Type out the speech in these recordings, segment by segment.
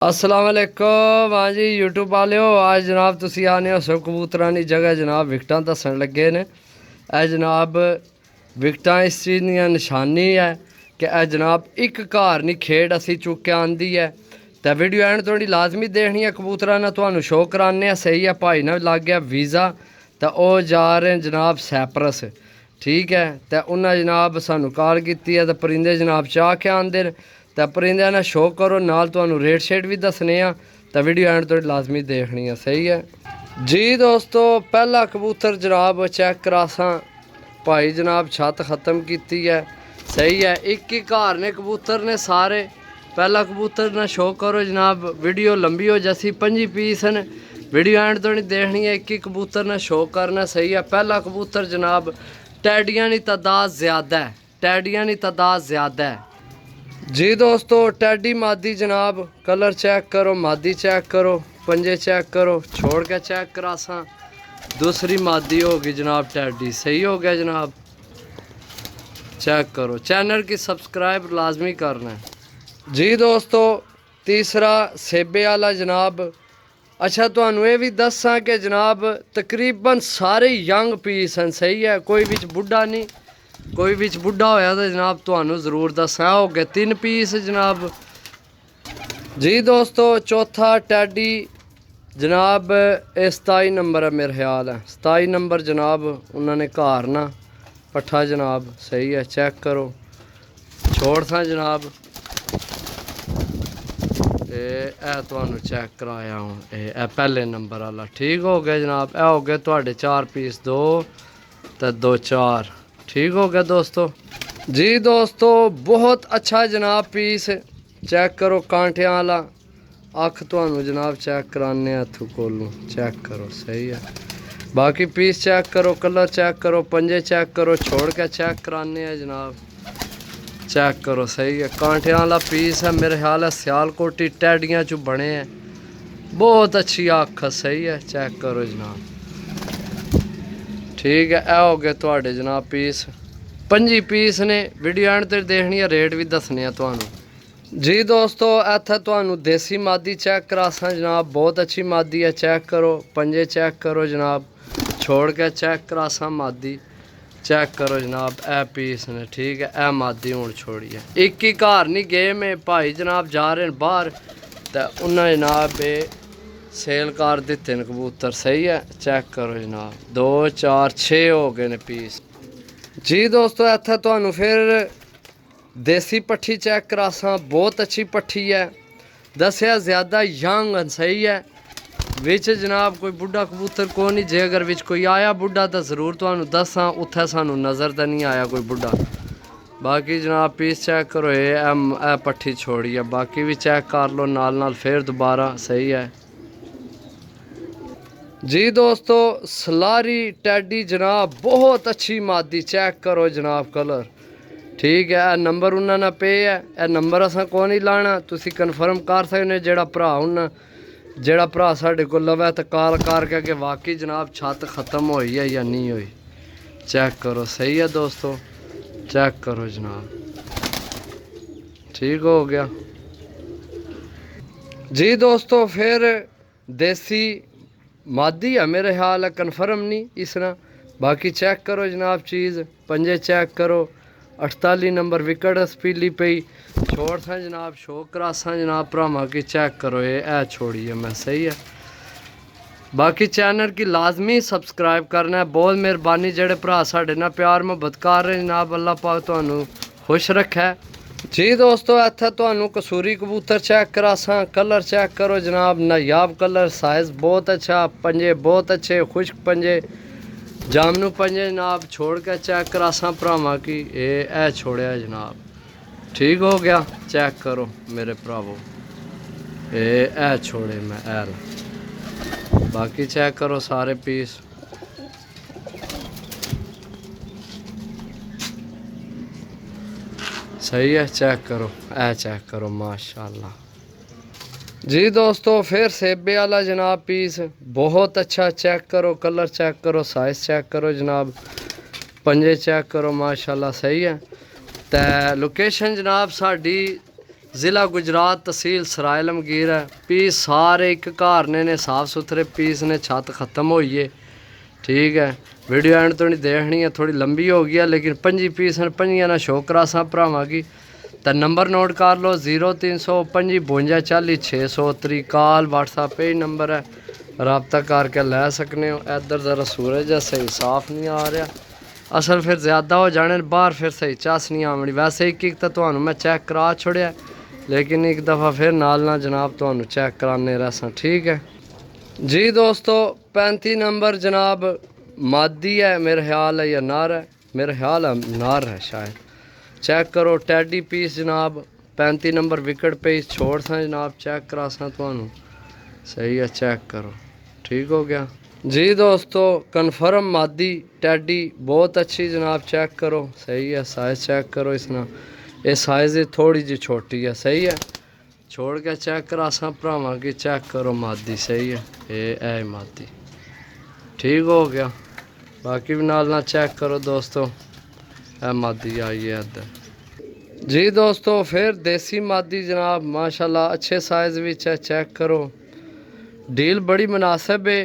अस्सलाम वालेकुम। हाँ जी यूट्यूब वाले हो। आज जनाब तुसी आने हो सब कबूतरां दी जगह जनाब विकटां दस्सन लगे ने। ए जनाब विकटां इस चीज़ दी निशानी है कि ए जनाब एक घर नहीं खेड असी चुक के आंदी है। तो वीडियो एंड थोड़ी लाजमी देखनी है। कबूतरां ना तुहानू शो कराने सही है। भाई ने लग गया वीज़ा तो वह जा रहे हैं जनाब सैप्रस। ठीक है तो उन्हें जनाब सानू कॉल की है तो परिंदे जनाब चाह के आंदे ने। तो परिंदे ना शो करो नाल तुहानू रेट शेट भी दसने आ। तो वीडियो एंड थोड़ी लाजमी देखनी है। सही है जी दोस्तों। पहला कबूतर जनाब चेक करासा भाई जनाब छत ख़त्म की है। सही है एक ही घर ने कबूतर ने सारे। पहला कबूतर ना शो करो जनाब। वीडियो लंबी हो जैसी 5 पीस न। वीडियो एंड तो नहीं देखनी है। एक ही कबूतर ने शो करना। सही है पहला कबूतर जनाब टैडियां की तादाद ज़्यादा है। टैडियां की तादाद ज़्यादा है जी दोस्तों। टैडी मादी जनाब कलर चेक करो, मादी चेक करो, पंजे चेक करो, छोड़ के चेक करासा। दूसरी मादी होगी जनाब टैडी। सही हो गया जनाब। चेक करो चैनल की सब्सक्राइब लाजमी करना है जी दोस्तों। तीसरा सेबे वाला जनाब। अच्छा तुहानू ये भी दसा कि जनाब तकरीबन सारे यंग पीस हैं। सही है कोई बिच बुढ़ा नहीं। कोई बिच बुढ़ा होया तो जनाब तुहानू जरूर दसा। हो गए 3 पीस जनाब जी दोस्तों। चौथा टैडी जनाब 27 नंबर है मेरे ख्याल है। 27 नंबर जनाब उन्होंने घर ना पट्ठा जनाब। सही है चेक करो छोड़ था जनाब। तुहानू चेक कराया हूँ ए पहले नंबर वाला। ठीक हो गया जनाब। ए हो गए तुहाडे 4 पीस 2 तो 2 4। ठीक हो गया दोस्तों जी दोस्तों। बहुत अच्छा जनाब पीस चेक करो कांटियां वाला। अख तुहानू जनाब चेक कराने हथों कोलू चेक करो। सही है बाकी पीस चेक करो, कलर चेक करो, पंजे चेक करो, छोड़ के चेक कराने हैं जनाब। चेक करो सही है कांटियां वाला पीस है। मेरे ख्याल है सियालकोटी टैडियां चो बने हैं। बहुत अच्छी अख। सही है चेक करो जनाब। ठीक है ए हो गए तुहाडे जनाब पीस 5 पीस ने। वीडियो एंड तक देखनी है रेट भी दसने हैं तुहानू जी दोस्तों। इत्थे तुहानू देसी मादी चेक करासा जनाब। बहुत अच्छी मादी है चेक करो पंजे चेक करो जनाब। छोड़ के चेक करासा मादी चेक करो जनाब। ए पीस ने ठीक है ए मादी हूँ छोड़ी है। एक ही घर नहीं गए में भाई जनाब जा रहे हैं बाहर तो उन्हें जनाब सेल कर दिते हैं कबूतर। सही है चेक करो जनाब 2 4 6 हो गए ने पीस जी दोस्तों। इत्थे तुहानू फिर देसी पट्ठी चेक करासा। बहुत अच्छी पट्ठी है दसिया ज़्यादा यंग। सही है विच जनाब कोई बुढ़ा कबूतर को नहीं। जे अगर विच कोई आया बुढ़ा तो जरूर तुहानू दसा। उत्थे सानू नज़र तो नहीं आया कोई बुढ़ा। बाकी जनाब पीस चेक करो ए पट्ठी छोड़ी है। बाकी भी चेक कर लो नाल फिर दोबारा। सही है जी दोस्तों। सलारी टैडी जनाब बहुत अच्छी मादी चेक करो जनाब कलर। ठीक है नंबर उन्होंने पे है। ए नंबर असा को नहीं लाना तुसी कन्फर्म कर सकते जेड़ा भरा उन्हें जेड़ा भरा साढ़े को लवे तो कॉल करके कि वाकई जनाब छत ख़त्म हुई है या नहीं हुई। चेक करो सही है दोस्तों चेक करो जनाब। ठीक हो गया जी दोस्तों। फिर देसी मादी है मेरे ख्याल है कन्फर्म नहीं इसना। बाकी चेक करो जनाब चीज़ पंजे चेक करो। 48 नंबर विकेट स्पीली पई छोड़ था जनाब शो करासा जनाब भरावां की। चेक करो ये छोड़ी है मैं। सही है बाकी चैनल की लाजमी सब्सक्राइब करना है। बहुत मेहरबानी जेड़े भरा साढ़े नाल प्यार मुहब्बत कर रहे जनाब। अल्लाह पाक तुहानू खुश रखे जी दोस्तों। इत्थे तुहानू कसूरी कबूतर चेक करासा। कलर चेक करो जनाब नायाब कलर साइज़ बहुत अच्छा। पंजे बहुत अच्छे खुश्क पंजे जामनू पंजे जनाब। छोड़ के चेक करासा भरावां की ए छोड़िया जनाब। ठीक हो गया चेक करो मेरे भरावो ए छोड़े मैं एल। बाकी चेक करो सारे पीस। सही है चेक करो ए चेक करो माशाल्लाह जी दोस्तों। फिर सेबे वाला जनाब पीस बहुत अच्छा चेक करो कलर चेक करो साइज़ चेक करो जनाब। पंजे चेक करो माशाल्लाह। सही है तो लोकेशन जनाब साड़ी ज़िला गुजरात तहसील सराय आलमगीर है। पीस सारे एक घर ने साफ सुथरे पीस ने, छत ख़त्म हो है। ठीक है, वीडियो एंड तो नहीं देखनी है, थोड़ी लंबी हो गई है, लेकिन 5 पीस हैं, 5 ना शो करासा भरावां की। तो नंबर नोट कर लो 0305 52 40 603। कॉल व्हाट्सएप पे ही नंबर है, रबता करके लै सकने हो। इधर ज़रा सूरज है, सही साफ नहीं आ रहा, असल फिर ज़्यादा हो जाने बाहर फिर सही चस नहीं आवनी। वैसे एक तो तुहानू मैं चेक करा छोड़िया, लेकिन एक दफ़ा फिर नाल ना जनाब तुहानू चेक कराने रहसा। ठीक है जी दोस्तों, 35 नंबर जनाब मादी है मेरा ख्याल है, या नार है, मेरा ख्याल है नार है शायद। चेक करो टैडी पीस जनाब, 35 नंबर विकेट पे छोड़ सा जनाब, चेक करा सा तुहानू। सही है, चेक करो, ठीक हो गया जी दोस्तों। कन्फर्म मादी टैडी बहुत अच्छी जनाब, चेक करो। सही है, साइज़ चेक करो इसना, ये साइज़ थोड़ी जी छोटी है। सही है, छोड़ के चेक करा सा भरावां की, चेक करो मादी। सही है, ये है मादी, ठीक हो गया। बाकी भी नाल ना चेक करो दोस्तों, है मादी आई है इधर जी दोस्तों। फिर देसी मादी जनाब माशाल्लाह अच्छे साइज़ विच है, चेक करो। डील बड़ी मुनासिब है,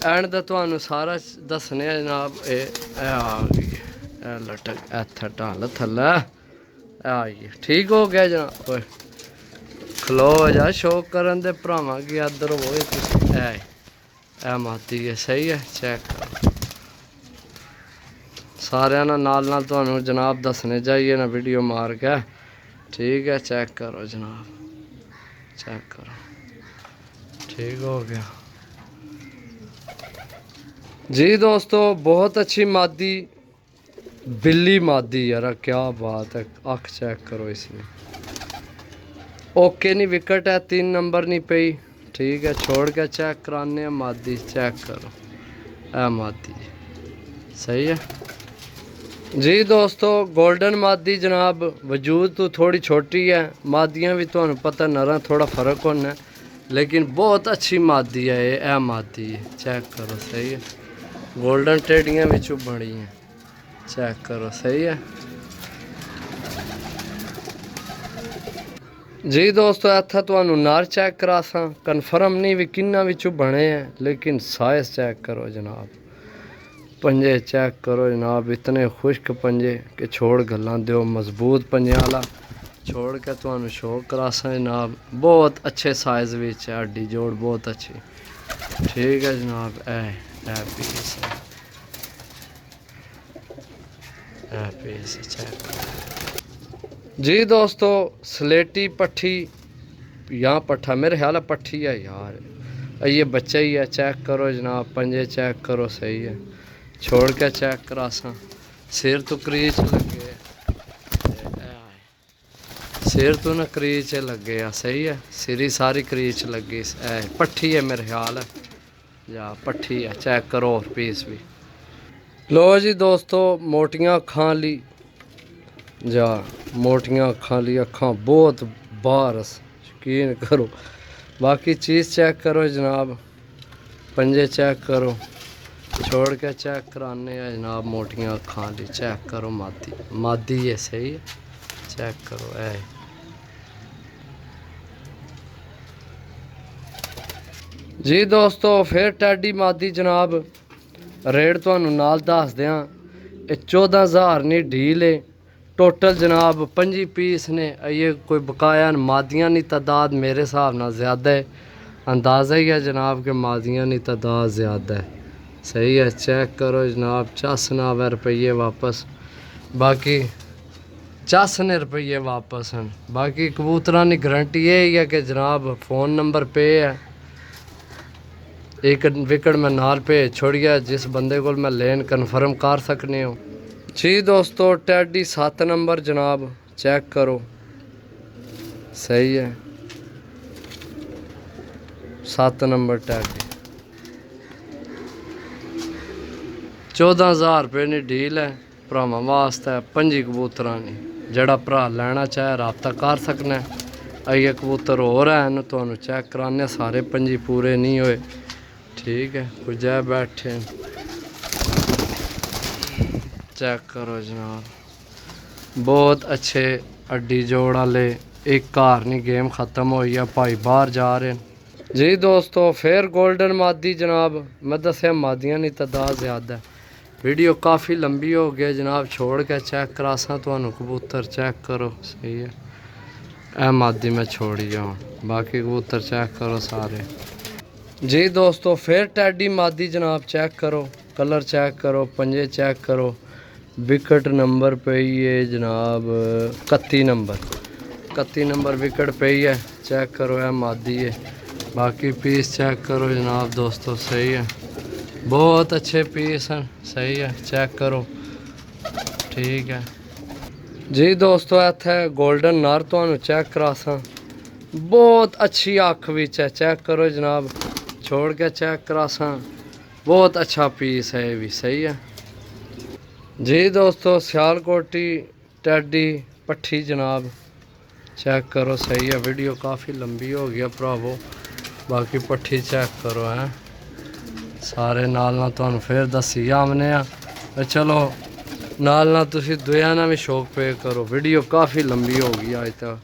एंड दा तुहानू सारा दसने जनाब। आ गई लटक इत्थे ढल थल्ले आई, ठीक हो गया जनाब। ओए खलो जा शौक करन दे भरावां की, इधर हो ऐ माती है। सही है, चेक करो सारे नाल तुहानू जनाब दसने चाहिए ना वीडियो मार के। ठीक है, चेक करो जनाब, चेक करो, ठीक हो गया जी दोस्तों। बहुत अच्छी मादी बिल्ली मादी यार, क्या बात है, अख चेक करो इसमें। ओके नहीं विकेट है, 3 नंबर नहीं पई। ठीक है, छोड़ के चेक कराने मादी, चेक करो है मादी। सही है जी दोस्तों। गोल्डन मादी जनाब वजूद तो थोड़ी छोटी है, मादियाँ भी तुहानू पता नरा थोड़ा फ़र्क होना है, लेकिन बहुत अच्छी मादी है ये मादी है, चेक करो। सही है, गोल्डन टेडियाँ विचों बनी हैं, चेक करो। सही है जी दोस्तों। इत्थे तुहानू नार चेक करासा, कन्फर्म नहीं भी किन्ना विचों बने हैं, लेकिन साइज़ चेक करो जनाब, पंजे चेक करो जनाब, इतने खुश्क पंजे कि छोड़ गल्लां दो, मजबूत पंजे वाला छोड़ के तुहानू शो करासा जनाब। बहुत अच्छे साइज़ विच है, हड्डी जोड़ बहुत अच्छी। ठीक है जनाब, ए पीस चेक जी दोस्तों। स्लेटी पट्ठी या पट्ठा, मेरे ख्याल है पट्ठी है यार, ये बच्चा ही है। चेक करो जनाब, पंजे चेक करो। सही है, छोड़ के चेक करासा, सिर तो क्रीच लगे, सिर तो ना क्रीच लगे आ। सही है, सिरी सारी क्रीच लगी, पट्ठी है मेरे ख्याल है, या पट्ठी है, चेक करो और पीस भी। लो जी दोस्तों, मोटियां अखां ली जा, मोटियां अखां ली, अखां बहुत बारस, यकीन करो। बाकी चीज़ चेक करो जनाब, पंजे चेक करो, छोड़ के चेक कराने हैं जनाब। मोटियां अखां ली, चेक करो, मादी है। सही है, चेक करो। जी दोस्तों, फिर टैडी मादी जनाब, रेट तुहानू नाल दस दें, 14,000 नहीं डील है टोटल जनाब। 5 पीस ने, ये कोई बकाया मादियाँ की तादाद मेरे हिसाब नाल ज़्यादा है, अंदाज़ा ही है जनाब कि मादियाँ की तादाद ज़्यादा है। सही है, चेक करो जनाब, 84 रुपये वापस, बाकी 84 रुपये वापस हैं। बाकी कबूतरां की गारंटी यही है कि जनाब फ़ोन नंबर पे है, एक विकेट में नाल भेज छोड़िया, जिस बंदे को मैं लेन कन्फर्म कर सकने हो जी दोस्तों। टैडी 7 नंबर जनाब, चेक करो। सही है, 7 नंबर टैडी, 14,000 रुपये की डील है भरावां वास्ते, 5 कबूतरां की। जड़ा भरा लेना चाहे रबता कर सकना है। आइए कबूतर होर हैं, तुहानू चेक कराने, सारे 5 पूरे नहीं होए। ठीक है, कुछ जै बैठे, चेक करो जनाब, बहुत अच्छे हड्डी जोड़ वाले एक घर नहीं गेम ख़त्म हुई है, भाई बाहर जा रहे हैं जी दोस्तों। फिर गोल्डन मादी जनाब, मैं दसिया मादियाँ नहीं तादाद ज़्यादा है। वीडियो काफ़ी लंबी हो गई जनाब, छोड़ के चेक करासा तो कबूतर चेक करो। सही है, ए मादी मैं छोड़ी जाऊँ, बाकी कबूतर चेक करो सारे जी दोस्तों। फिर टैडी मादी जनाब, चेक करो, कलर चेक करो, पंजे चेक करो। विकेट नंबर पे ही है जनाब 31 नंबर विकेट पे ही है, चेक करो। है मादी है, बाकी पीस चेक करो जनाब दोस्तों। सही है, बहुत अच्छे पीस हैं। सही है, चेक करो, ठीक है जी दोस्तों। इत्थे गोल्डन नर तुहानू चेक करासा, बहुत अच्छी अख विच है, चेक करो जनाब, छोड़ के चेक करासा, बहुत अच्छा पीस है ये भी। सही है जी दोस्तों। सियालकोटी टैडी पट्ठी जनाब, चेक करो। सही है, वीडियो काफ़ी लंबी हो गया भरावो, बाकी पट्ठी चेक करो है सारे नाल ना तुहानू फिर दसी आमने आ। चलो नाल ना तुसी दुआ ना भी शौक पे करो, वीडियो काफ़ी लंबी हो गई, अज तक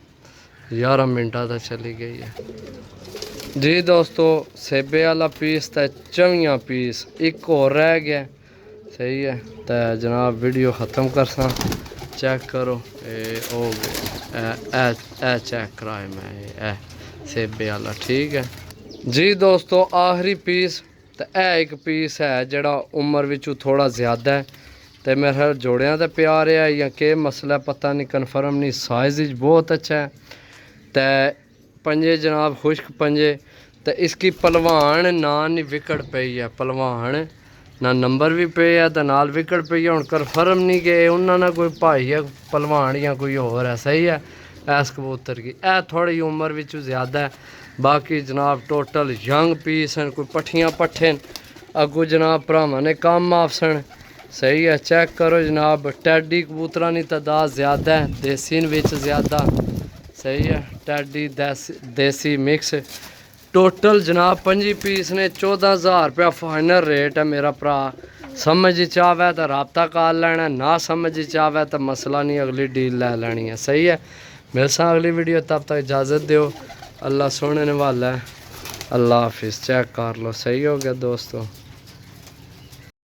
11 मिनटा तक चली गई है जी दोस्तों। सेबे वाला पीस तो 24 पीस, एक और रह गया। सही है, तो जनाब वीडियो ख़त्म करसा, चेक करो। हो गए चेक कराए मैं सेबे वाला, ठीक है जी दोस्तों। आखिरी पीस तो एक पीस है जड़ा उम्र विचू थोड़ा ज़्यादा है, तो मेरे ख्याल जोड़ियां तो प्यार है या के मसला पता नहीं, कन्फर्म नहीं। साइज बहुत अच्छा है, तो पंजे जनाब खुश्क पंजे। तो इसकी पलवान ना नहीं विकेट पई है, पलवान ना नंबर भी पे है, तो नाल विकेट पई है। हुण कन्फर्म नहीं कि उन्होंने कोई भाई है पलवान या कोई होर है। सही है, इस कबूतर की थोड़ी उम्र विचू ज़्यादा है, बाकी जनाब टोटल यंग पीस हैं। कोई पट्ठियाँ पट्ठे अगू जनाब भरावां ने कम आफसन। सही है, चेक करो जनाब। टैडी कबूतरां की तादाद ज़्यादा है, देसी विच ज़्यादा। सही है, टैडी देसी मिक्स टोटल जनाब 25 पीस ने। 14,000 रुपया फाइनल रेट है मेरा भरा। समझ चाहे तो रबता कर लेना, ना समझ चाहे तो मसला नहीं, अगली डील लै लैनी है। सही है, मिलसा अगली वीडियो, तब तक इजाज़त दो। अल्लाह सोने वाला है, अल्लाह हाफिज़। चेक कर लो, सही हो गया दोस्तों।